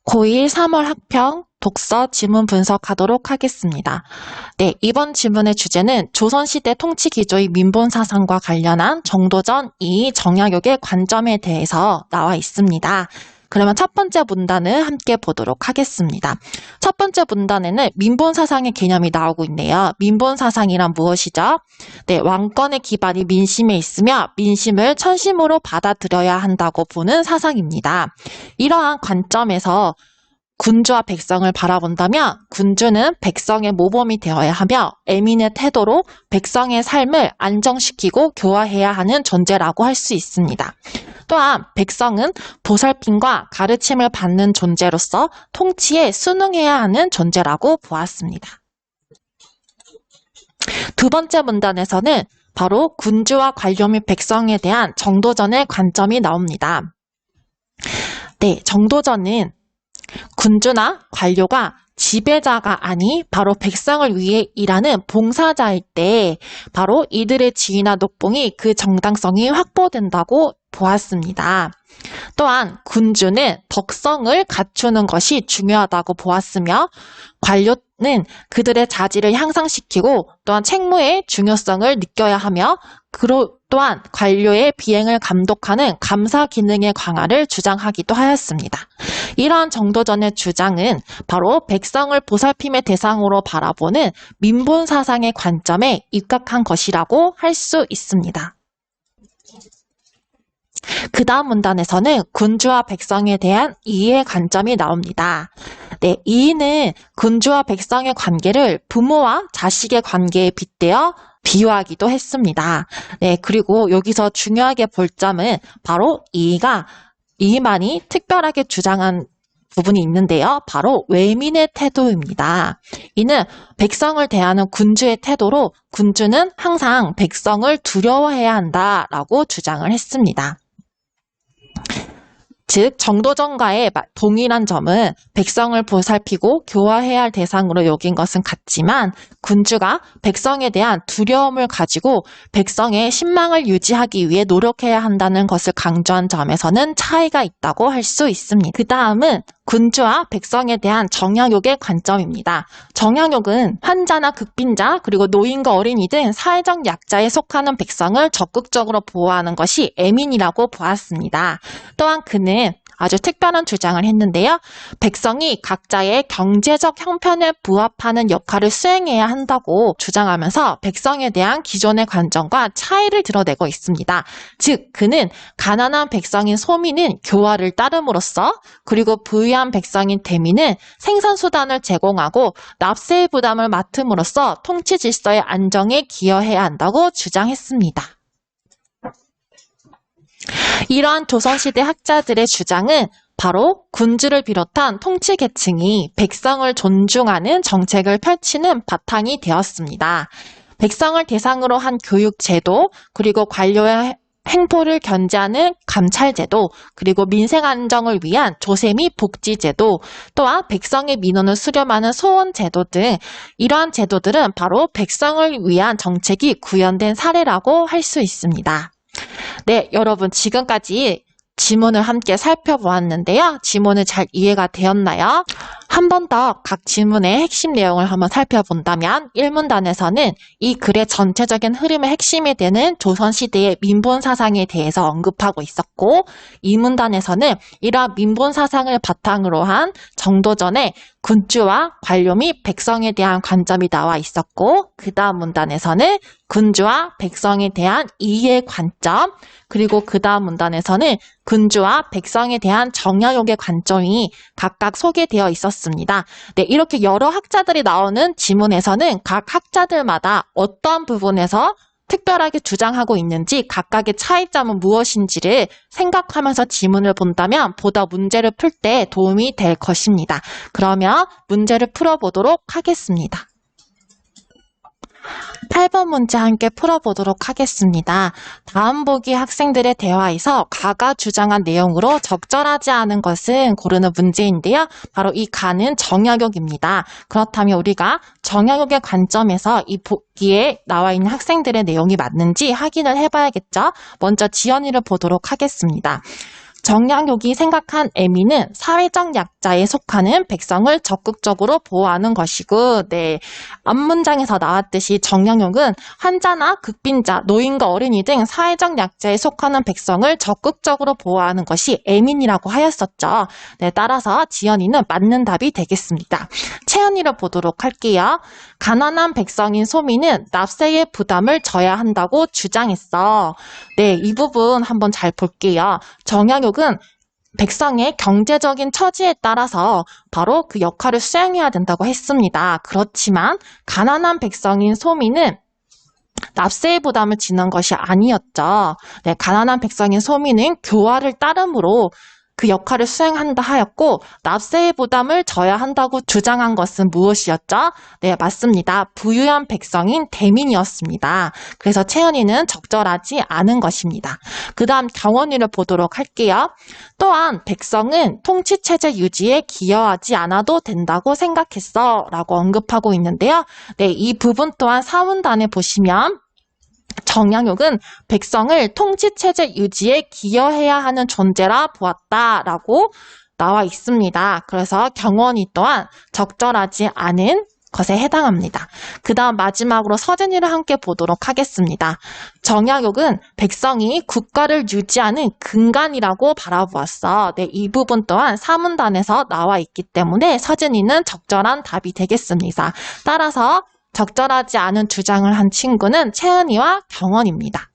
고1 3월 학평 독서 지문 분석하도록 하겠습니다. 네, 이번 지문의 주제는 조선시대 통치 기조의 민본 사상과 관련한 정도전 이 정약용의 관점에 대해서 나와 있습니다. 그러면 첫 번째 문단을 함께 보도록 하겠습니다. 첫 번째 문단에는 민본 사상의 개념이 나오고 있네요. 민본 사상이란 무엇이죠? 네, 왕권의 기반이 민심에 있으며 민심을 천심으로 받아들여야 한다고 보는 사상입니다. 이러한 관점에서 군주와 백성을 바라본다면 군주는 백성의 모범이 되어야 하며 애민의 태도로 백성의 삶을 안정시키고 교화해야 하는 존재라고 할 수 있습니다. 또한 백성은 보살핌과 가르침을 받는 존재로서 통치에 순응해야 하는 존재라고 보았습니다. 두 번째 문단에서는 바로 군주와 관료 및 백성에 대한 정도전의 관점이 나옵니다. 네, 정도전은 군주나 관료가 지배자가 아니 바로 백성을 위해 일하는 봉사자일 때 바로 이들의 지위나 녹봉이 그 정당성이 확보된다고 보았습니다. 또한 군주는 덕성을 갖추는 것이 중요하다고 보았으며 관료는 그들의 자질을 향상시키고 또한 책무의 중요성을 느껴야 하며 또한 관료의 비행을 감독하는 감사 기능의 강화를 주장하기도 하였습니다. 이러한 정도전의 주장은 바로 백성을 보살핌의 대상으로 바라보는 민본 사상의 관점에 입각한 것이라고 할 수 있습니다. 그 다음 문단에서는 군주와 백성에 대한 이해의 관점이 나옵니다. 네, 이의는 군주와 백성의 관계를 부모와 자식의 관계에 빗대어 비유하기도 했습니다. 네, 그리고 여기서 중요하게 볼 점은 바로 이의만이 특별하게 주장한 부분이 있는데요. 바로 외민의 태도입니다. 이는 백성을 대하는 군주의 태도로 군주는 항상 백성을 두려워해야 한다라고 주장을 했습니다. 즉 정도전과의 동일한 점은 백성을 보살피고 교화해야 할 대상으로 여긴 것은 같지만 군주가 백성에 대한 두려움을 가지고 백성의 신망을 유지하기 위해 노력해야 한다는 것을 강조한 점에서는 차이가 있다고 할 수 있습니다. 그 다음은 군주와 백성에 대한 정약용의 관점입니다. 정약용은 환자나 극빈자 그리고 노인과 어린이 등 사회적 약자에 속하는 백성을 적극적으로 보호하는 것이 애민이라고 보았습니다. 또한 그는 아주 특별한 주장을 했는데요. 백성이 각자의 경제적 형편에 부합하는 역할을 수행해야 한다고 주장하면서 백성에 대한 기존의 관점과 차이를 드러내고 있습니다. 즉, 그는 가난한 백성인 소민은 교화를 따름으로써 그리고 부유한 백성인 대민은 생산수단을 제공하고 납세의 부담을 맡음으로써 통치 질서의 안정에 기여해야 한다고 주장했습니다. 이러한 조선시대 학자들의 주장은 바로 군주를 비롯한 통치 계층이 백성을 존중하는 정책을 펼치는 바탕이 되었습니다. 백성을 대상으로 한 교육제도, 그리고 관료의 행포를 견제하는 감찰제도, 그리고 민생 안정을 위한 조세 및 복지제도, 또한 백성의 민원을 수렴하는 소원제도 등 이러한 제도들은 바로 백성을 위한 정책이 구현된 사례라고 할 수 있습니다. 네, 여러분 지금까지 지문을 함께 살펴보았는데요. 지문은 잘 이해가 되었나요? 한 번 더 각 지문의 핵심 내용을 한번 살펴본다면 1문단에서는 이 글의 전체적인 흐름의 핵심이 되는 조선시대의 민본 사상에 대해서 언급하고 있었고 2문단에서는 이러한 민본 사상을 바탕으로 한 정도전의 군주와 관료 및 백성에 대한 관점이 나와 있었고 그 다음 문단에서는 군주와 백성에 대한 이해의 관점 그리고 그 다음 문단에서는 군주와 백성에 대한 정약용의 관점이 각각 소개되어 있었습니다. 네, 이렇게 여러 학자들이 나오는 지문에서는 각 학자들마다 어떠한 부분에서 특별하게 주장하고 있는지 각각의 차이점은 무엇인지를 생각하면서 지문을 본다면 보다 문제를 풀 때 도움이 될 것입니다. 그러면 문제를 풀어보도록 하겠습니다. 8번 문제 함께 풀어보도록 하겠습니다. 다음 보기 학생들의 대화에서 가가 주장한 내용으로 적절하지 않은 것은 고르는 문제인데요. 바로 이 가는 정약용입니다. 그렇다면 우리가 정약용의 관점에서 이 보기에 나와 있는 학생들의 내용이 맞는지 확인을 해봐야겠죠. 먼저 지연이를 보도록 하겠습니다. 정약용이 생각한 애미는 사회적 약자 약자에 속하는 백성을 적극적으로 보호하는 것이고, 네, 앞문장에서 나왔듯이 정약용은 환자나 극빈자, 노인과 어린이 등 사회적 약자에 속하는 백성을 적극적으로 보호하는 것이 애민이라고 하였었죠. 네, 따라서 지연이는 맞는 답이 되겠습니다. 채연이를 보도록 할게요. 가난한 백성인 소민은 납세의 부담을 져야 한다고 주장했어. 네, 이 부분 한번 잘 볼게요. 정약용은 백성의 경제적인 처지에 따라서 바로 그 역할을 수행해야 된다고 했습니다. 그렇지만 가난한 백성인 소민은 납세의 부담을 지는 것이 아니었죠. 네, 가난한 백성인 소민은 교화를 따름으로 그 역할을 수행한다 하였고 납세의 부담을 져야 한다고 주장한 것은 무엇이었죠? 네, 맞습니다. 부유한 백성인 대민이었습니다. 그래서 채연이는 적절하지 않은 것입니다. 그 다음 경원이를 보도록 할게요. 또한 백성은 통치체제 유지에 기여하지 않아도 된다고 생각했어 라고 언급하고 있는데요. 네, 이 부분 또한 사문단에 보시면 정약용은 백성을 통치체제 유지에 기여해야 하는 존재라 보았다라고 나와 있습니다. 그래서 경원이 또한 적절하지 않은 것에 해당합니다. 그 다음 마지막으로 서진이를 함께 보도록 하겠습니다. 정약용은 백성이 국가를 유지하는 근간이라고 바라보았어. 네, 이 부분 또한 사문단에서 나와 있기 때문에 서진이는 적절한 답이 되겠습니다. 따라서 적절하지 않은 주장을 한 친구는 채은이와 경원입니다.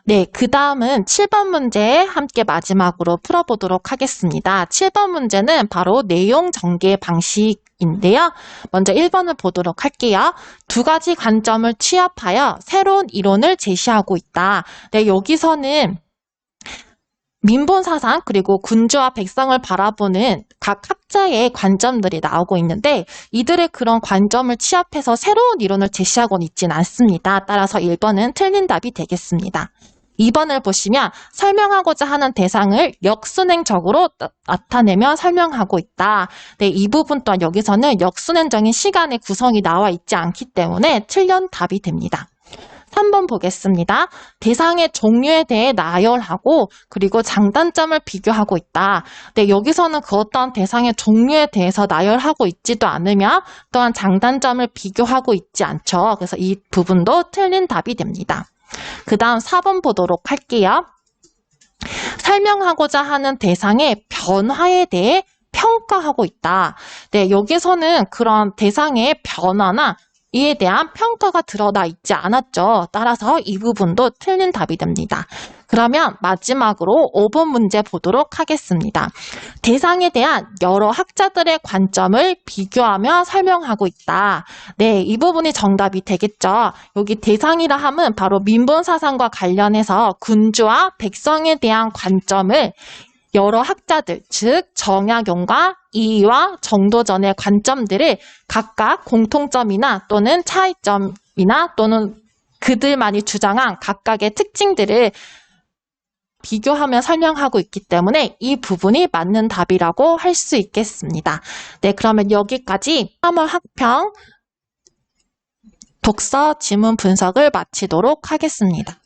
네, 그 다음은 7번 문제 함께 마지막으로 풀어보도록 하겠습니다. 7번 문제는 바로 내용 전개 방식인데요. 먼저 1번을 보도록 할게요. 두 가지 관점을 취합하여 새로운 이론을 제시하고 있다. 네, 여기서는 민본 사상 그리고 군주와 백성을 바라보는 각 학자의 관점들이 나오고 있는데 이들의 그런 관점을 취합해서 새로운 이론을 제시하고는 있지는 않습니다. 따라서 1번은 틀린 답이 되겠습니다. 2번을 보시면 설명하고자 하는 대상을 역순행적으로 나타내며 설명하고 있다. 네, 이 부분 또한 여기서는 역순행적인 시간의 구성이 나와 있지 않기 때문에 틀린 답이 됩니다. 3번 보겠습니다. 대상의 종류에 대해 나열하고 그리고 장단점을 비교하고 있다. 네, 여기서는 그 어떤 대상의 종류에 대해서 나열하고 있지도 않으며 또한 장단점을 비교하고 있지 않죠. 그래서 이 부분도 틀린 답이 됩니다. 그 다음 4번 보도록 할게요. 설명하고자 하는 대상의 변화에 대해 평가하고 있다. 네, 여기서는 그런 대상의 변화나 이에 대한 평가가 드러나 있지 않았죠. 따라서 이 부분도 틀린 답이 됩니다. 그러면 마지막으로 5번 문제 보도록 하겠습니다. 대상에 대한 여러 학자들의 관점을 비교하며 설명하고 있다. 네, 이 부분이 정답이 되겠죠. 여기 대상이라 함은 바로 민본 사상과 관련해서 군주와 백성에 대한 관점을 여러 학자들, 즉 정약용과 이의와 정도전의 관점들을 각각 공통점이나 또는 차이점이나 또는 그들만이 주장한 각각의 특징들을 비교하며 설명하고 있기 때문에 이 부분이 맞는 답이라고 할 수 있겠습니다. 네, 그러면 여기까지 3월 학평 독서 지문 분석을 마치도록 하겠습니다.